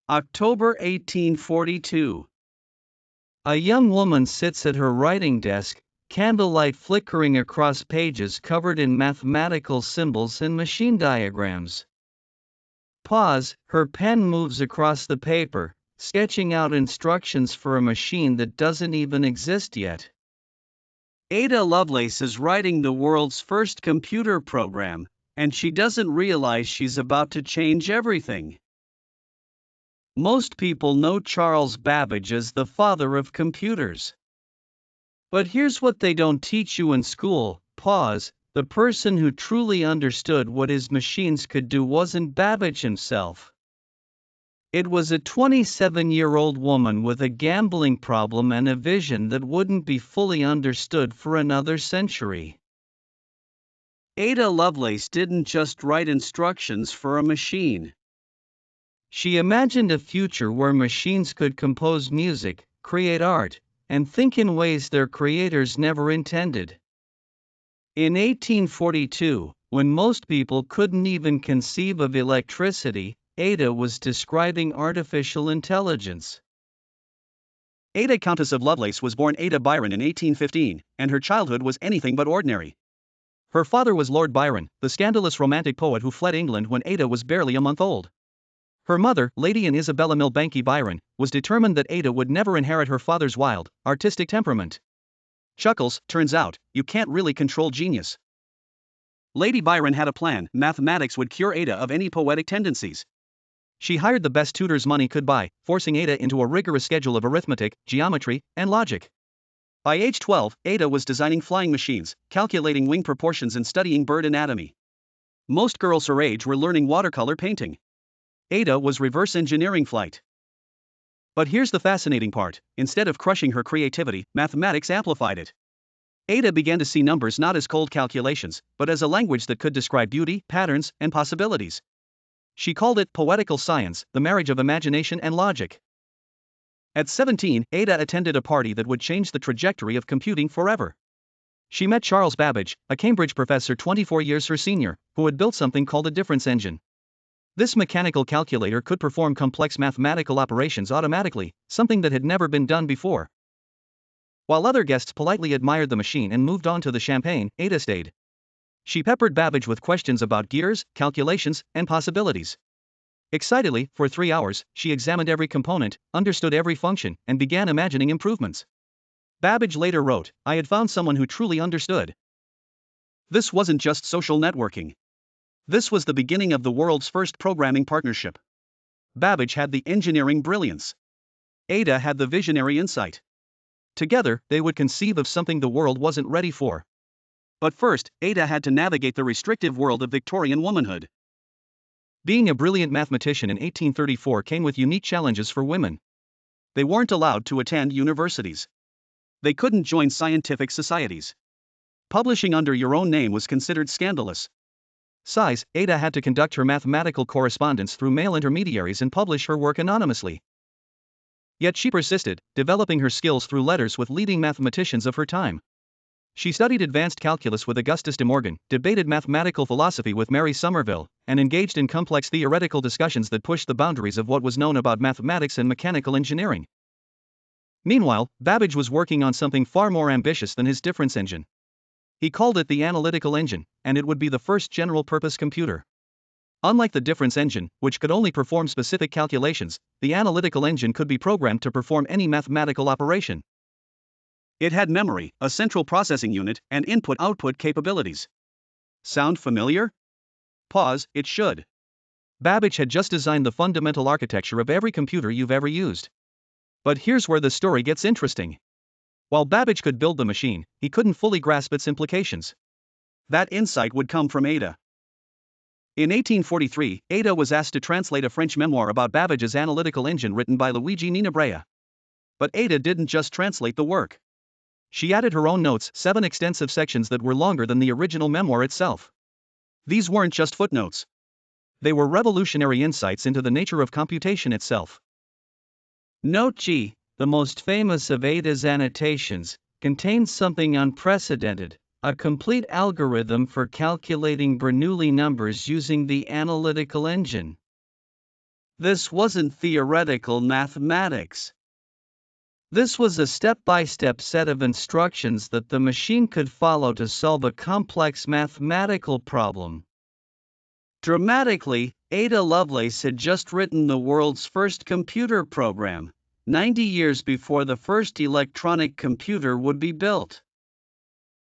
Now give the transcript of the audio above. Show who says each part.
Speaker 1: October 1842. A young woman sits at her writing desk, candlelight flickering across pages covered in mathematical symbols and machine diagrams. Pause, her pen moves across the paper, sketching out instructions for a machine that doesn't even exist yet. Ada Lovelace is writing the world's first computer program, and she doesn't realize she's about to change everything. Most people know Charles Babbage as the father of computers. But here's what they don't teach you in school. Pause. The person who truly understood what his machines could do wasn't Babbage himself. It was a 27-year-old woman with a gambling problem and a vision that wouldn't be fully understood for another century. Ada Lovelace didn't just write instructions for a machine. She imagined a future where machines could compose music, create art, and think in ways their creators never intended. In 1842, when most people couldn't even conceive of electricity, Ada was describing artificial intelligence. Ada Countess of Lovelace was born Ada Byron in 1815, and her childhood was anything but ordinary. Her father was Lord Byron, the scandalous romantic poet who fled England when Ada was barely a month old. Her mother, Lady Anne Isabella Milbanke Byron, was determined that Ada would never inherit her father's wild, artistic temperament. Chuckles, turns out, you can't really control genius. Lady Byron had a plan: mathematics would cure Ada of any poetic tendencies. She hired the best tutors money could buy, forcing Ada into a rigorous schedule of arithmetic, geometry, and logic. By age 12, Ada was designing flying machines, calculating wing proportions and studying bird anatomy. Most girls her age were learning watercolor painting. Ada was reverse engineering flight. But here's the fascinating part: instead of crushing her creativity, mathematics amplified it. Ada began to see numbers not as cold calculations, but as a language that could describe beauty, patterns, and possibilities. She called it poetical science, the marriage of imagination and logic. At 17, Ada attended a party that would change the trajectory of computing forever. She met Charles Babbage, a Cambridge professor 24 years her senior, who had built something called a difference engine. This mechanical calculator could perform complex mathematical operations automatically, something that had never been done before. While other guests politely admired the machine and moved on to the champagne, Ada stayed. She peppered Babbage with questions about gears, calculations, and possibilities. Excitedly, for 3 hours, she examined every component, understood every function, and began imagining improvements. Babbage later wrote, "I had found someone who truly understood." This wasn't just social networking. This was the beginning of the world's first programming partnership. Babbage had the engineering brilliance. Ada had the visionary insight. Together, they would conceive of something the world wasn't ready for. But first, Ada had to navigate the restrictive world of Victorian womanhood. Being a brilliant mathematician in 1834 came with unique challenges for women. They weren't allowed to attend universities. They couldn't join scientific societies. Publishing under your own name was considered scandalous. Size, Ada had to conduct her mathematical correspondence through mail intermediaries and publish her work anonymously. Yet she persisted, developing her skills through letters with leading mathematicians of her time. She studied advanced calculus with Augustus de Morgan, debated mathematical philosophy with Mary Somerville, and engaged in complex theoretical discussions that pushed the boundaries of what was known about mathematics and mechanical engineering. Meanwhile, Babbage was working on something far more ambitious than his difference engine. He called it the Analytical Engine, and it would be the first general-purpose computer. Unlike the difference engine, which could only perform specific calculations, the Analytical Engine could be programmed to perform any mathematical operation. It had memory, a central processing unit, and input-output capabilities. Sound familiar? Pause, it should. Babbage had just designed the fundamental architecture of every computer you've ever used. But here's where the story gets interesting. While Babbage could build the machine, he couldn't fully grasp its implications. That insight would come from Ada. In 1843, Ada was asked to translate a French memoir about Babbage's analytical engine written by Luigi Ninibrea. But Ada didn't just translate the work. She added her own notes, 7 extensive sections that were longer than the original memoir itself. These weren't just footnotes. They were revolutionary insights into the nature of computation itself. Note G, the most famous of Ada's annotations, contains something unprecedented: a complete algorithm for calculating Bernoulli numbers using the analytical engine. This wasn't theoretical mathematics. This was a step-by-step set of instructions that the machine could follow to solve a complex mathematical problem. Dramatically, Ada Lovelace had just written the world's first computer program, 90 years before the first electronic computer would be built.